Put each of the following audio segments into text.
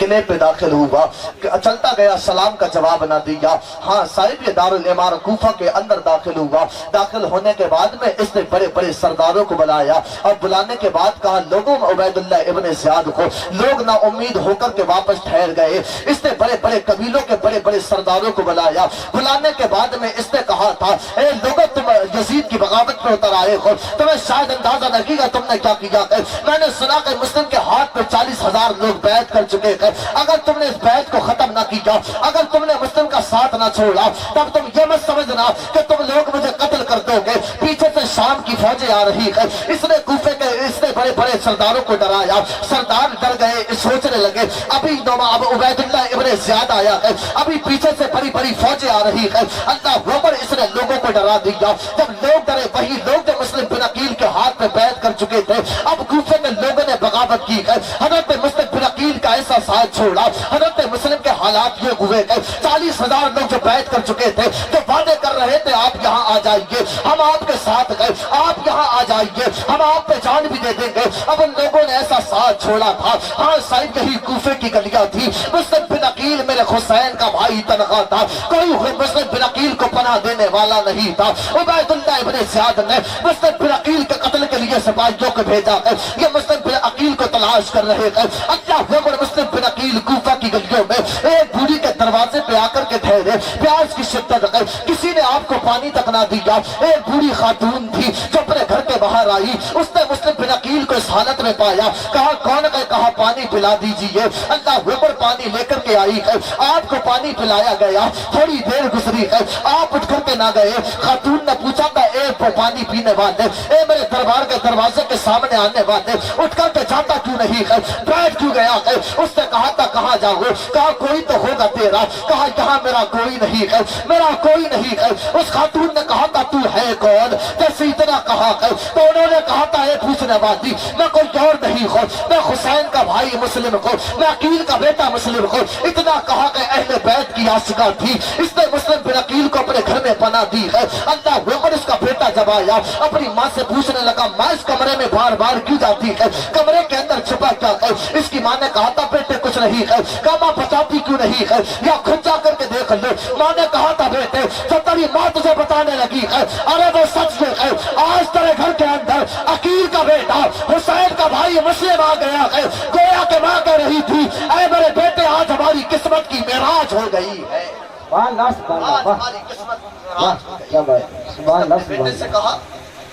قلعے پہ داخل ہوا، چلتا گیا، سلام کا جواب نہ دیا۔ ہاں صاحب یہ دارالامارہ کوفہ کے اندر داخل ہوا۔ داخل ہونے کے بعد میں اس نے بڑے بڑے سرداروں کو بلایا، اور بلانے کے بعد کہا لوگوں عبید اللہ ابن زیاد کو، لوگ نا امید ہو کر کے واپس ٹھہر گئے۔ اس نے بڑے بڑے قبیلوں کے بڑے بڑے سرداروں کو بلایا۔ بلانے کے بعد میں اس نے کہا تھا اے لوگوں تم یزید کی بغاوت میں اتر آئے ہو، تمہیں شاید اندازہ نہ کیا تم نے کیا کیا ہے۔ میں نے سنا کہ مسلم کے ہاتھ پہ 40,000 لوگ بیعت کر چکے ہیں، اگر تم نے اس بیعت کو ختم نہ کیا، اگر تم نے مسلم کا ساتھ نہ چھوڑا، تب تم یہ مت سمجھنا کہ تم لوگ مجھے قتل کر دو گے۔ پیچھے سے شام کی فوجیں آ رہی ہے۔ اس نے کوفے کے اس نے بڑے بڑے سرداروں کو ڈرایا، سردار ڈر گئے، سوچنے لگے ابھی اب عبید اللہ ابن زیاد آیا ہے، ابھی پیچھے سے بڑی بڑی فوجیں آ رہی ہے۔ اللہ اکبر، اس نے لوگوں کو ڈرا دیا۔ جب لوگ ڈرے، وہی لوگ جو مسلم بن عقیل کے ہاتھ میں بیعت کر چکے تھے، اب کوفے کے لوگوں نے بغاوت کی ہے، حضرت مسلم بن عقیل کا ایسا ساتھ چھوڑا۔ حضرت مسلم کے حالات یہ ہوئے کہ 40,000 لوگ جو بیعت کر چکے تھے، جو وعدے کر رہے تھے آپ یہاں آ جائیے، ہم آپ کے ساتھ گئے، آپ یہاں آ جائیے، ہم آپ پہ جان بھی دے دیں گے، اب ان لوگوں نے ایسا ساتھ چھوڑا تھا۔ ہاں صاحب یہی کوفے کی گلیاں تھی۔ مسلم بن عقیل میرے حسین کا بھائی تنہا تھا، کوئی مسلم بن عقیل کو پناہ دینے والا نہیں تھا۔ عبید اللہ ابن زیاد نے مسلم بن عقیل کے قتل کے لیے سپاہیوں کو بھیجا ہے، یہ مسلم بن عقیل کو تلاش کر رہے ہیں۔ اللہ اکبر، مسلم بن عقیل کوفہ کی گلیوں میں ایک بوڑھی کے دروازے پہ آ کر کے ٹھہرے، پیاس کی شدت ہے، کسی نے آپ کو پانی تک نہ دیا۔ ایک بوڑھی خاتون تھی جو اپنے گھر کے باہر آئی، اس نے مسلم بن عقیل کو اس حالت میں پایا، کہا کون ہے، کہا پانی پلا دیجیے۔ اللہ اکبر، پانی لے کر کے آئی ہے، آپ کو پانی پلایا گیا۔ تھوڑی دیر گزری ہے، آپ اٹھ کر کے نہ گئے۔ خاتون نے پوچھا تھا اے پانی پینے والے، اے میرے دربار کے دروازے کے سامنے آنے والے، اٹھ کر کے جاتا کیوں نہیں ہے، بیٹھ کیوں گیا ہے؟ اس نے کہا تھا کہاں جاؤ، کہا کوئی تو ہوگا تیرا، کہا یہاں میرا کوئی نہیں ہے، میرا کوئی نہیں ہے۔ اس خاتون نے کہا تھا تو ہے کون، جیسے اتنا کہا ہے تو انہوں نے کہا تھا اے پوچھنے والی، میں کوئی اور نہیں ہوں، میں حسین کا بھائی مسلم ہوں، میں عقیل کا بیٹا مسلم ہوں۔ اتنا کہا کہ اہل بیت کی عاشقہ تھی، اس نے مسلم بن عقیل کو اپنے گھر میں پناہ دی ہے۔ اللہ اکبر، اس کا بیٹا جب آیا اپنی ماں سے پوچھنے لگا ماں اس کمرے میں بار بار کیوں جاتی ہے، کمرے کے اندر چھپا کیا ہے؟ اس کی ماں نے کہا تھا بیٹے کچھ نہیں ہے۔ کہا ماں بتاتی کیوں نہیں ہے، یا خود جا کر کے دیکھ لو۔ ماں نے کہا تھا بیٹے جو تیری ماں تجھے بتانے لگی ہے، ارے وہ سچ ہے، آج تیرے گھر کے اندر عقیل کا بیٹا حسین کا بھائی مسلم آ گیا ہے۔ گویا کہ ماں کہہ رہی تھی اے میرے بیٹے آج ہماری قسمت کی معراج ہو گئی ہے، آج ہماری قسمت کی معراج ہو گئی۔ اپنے بیٹے سے کہا،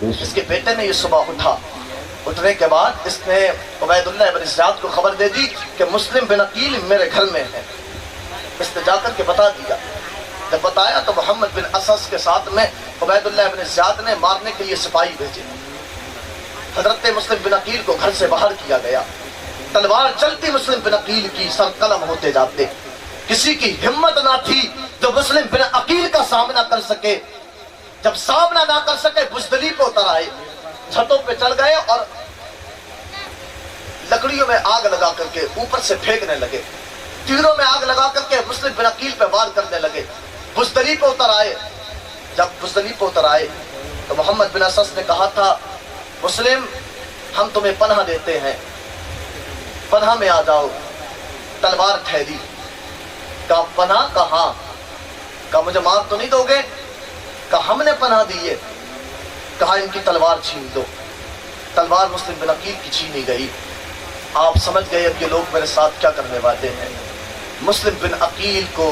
اس کے بیٹے نے یہ صبح اٹھا، اٹھنے کے بعد اس نے عبید اللہ ابن زیاد کو خبر دے دی کہ مسلم بن عقیل میرے گھر میں ہے۔ اس نے جا کر کے بتا دیا، جب بتایا تو محمد بن اسس کے ساتھ میں عبید اللہ ابن زیاد نے مارنے کے لیے سپاہی بھیجے۔ حضرت مسلم بن عقیل کو گھر سے باہر کیا گیا، تلوار چلتی مسلم بن عقیل کی سر قلم ہوتے جاتے، کسی کی ہمت نہ تھی جو مسلم بن عقیل کا سامنا کر سکے۔ جب سامنا نہ کر سکے بزدلی پہ اتر آئے، چھتوں پہ چڑھ گئے اور لکڑیوں میں آگ لگا کر کے اوپر سے پھینکنے لگے، تیروں میں آگ لگا کر کے مسلم بن عقیل پہ وار کرنے لگے، بزدلی پہ اتر آئے۔ جب بزدلی پہ اتر آئے تو محمد بن اسس نے کہا تھا مسلم ہم تمہیں پناہ دیتے ہیں، پناہ میں آ جاؤ۔ تلوار ٹھہری، کہا پناہ کہاں، کہا مجھے مار تو نہیں دو گے، کہا ہم نے پناہ دیے، کہا ان کی تلوار چھین دو۔ تلوار مسلم بن عقیل کی چھینی گئی۔ آپ سمجھ گئے اب یہ لوگ میرے ساتھ کیا کرنے والے ہیں۔ مسلم بن عقیل کو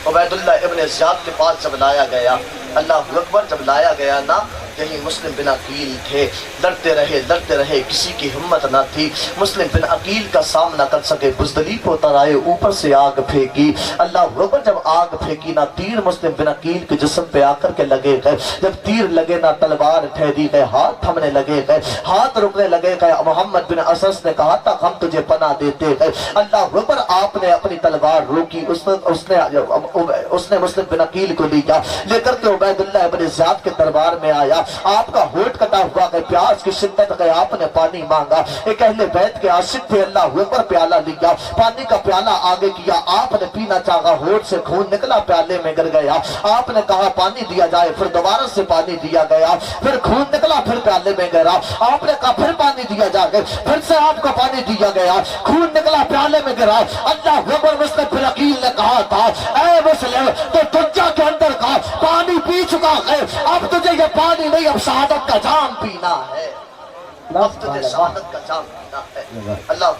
عبید اللہ ابن زیاد کے پاس جب لایا گیا، اللہ اکبر، جب لایا گیا نا یہی مسلم بن عقیل تھے، لڑتے رہے، کسی کی ہمت نہ تھی مسلم بن عقیل کا سامنا کر سکے۔ بزدلی پہ اتر آئے، اوپر سے آگ پھینکی، اللہ اکبر، جب آگ پھینکی نا تیر مسلم بن عقیل کے جسم پہ آ کر کے لگے گئے، جب تیر لگے نا تلوار ٹھہری گئے، ہاتھ تھمنے لگے گئے، ہاتھ رکنے لگے گئے۔ محمد بن اسس نے کہا تھا ہم تجھے پناہ دیتے ہیں، اللہ اکبر، آپ نے اپنی تلوار روکی، اس نے مسلم بن عقیل کو لیا، لے کر کے عبید اللہ ابن زیاد کے دربار میں آیا۔ آپ کا ہونٹ کٹا ہوا گئے، پیاس کی شدت گئے، آپ نے پانی مانگا، ایک اہل بیت کے عاشق تھے، اللہ اکبر، پیالہ لیا، پانی کا پیالہ آگے کیا، آپ نے پینا چاہا، ہونٹ سے خون نکلا، پیالے میں گر گیا، آپ نے کہا پانی دیا جائے، پھر دوبارہ سے پانی دیا گیا، پھر خون نکلا، پھر پیالے میں گرا، آپ نے کہا پھر پانی دیا جائے، پھر سے آپ کو پانی دیا گیا، خون نکلا، پیالے میں گرا، اللہ اکبر، مسلم بن عقیل نے کہا تھا اے مسلم تو دنیا کے اندر کا پانی پی چکا ہے، اب تجھے یہ پانی نہیں، اب شہادت کا جام پینا ہے، اب تجھے شہادت کا جام پینا ہے۔ اللہ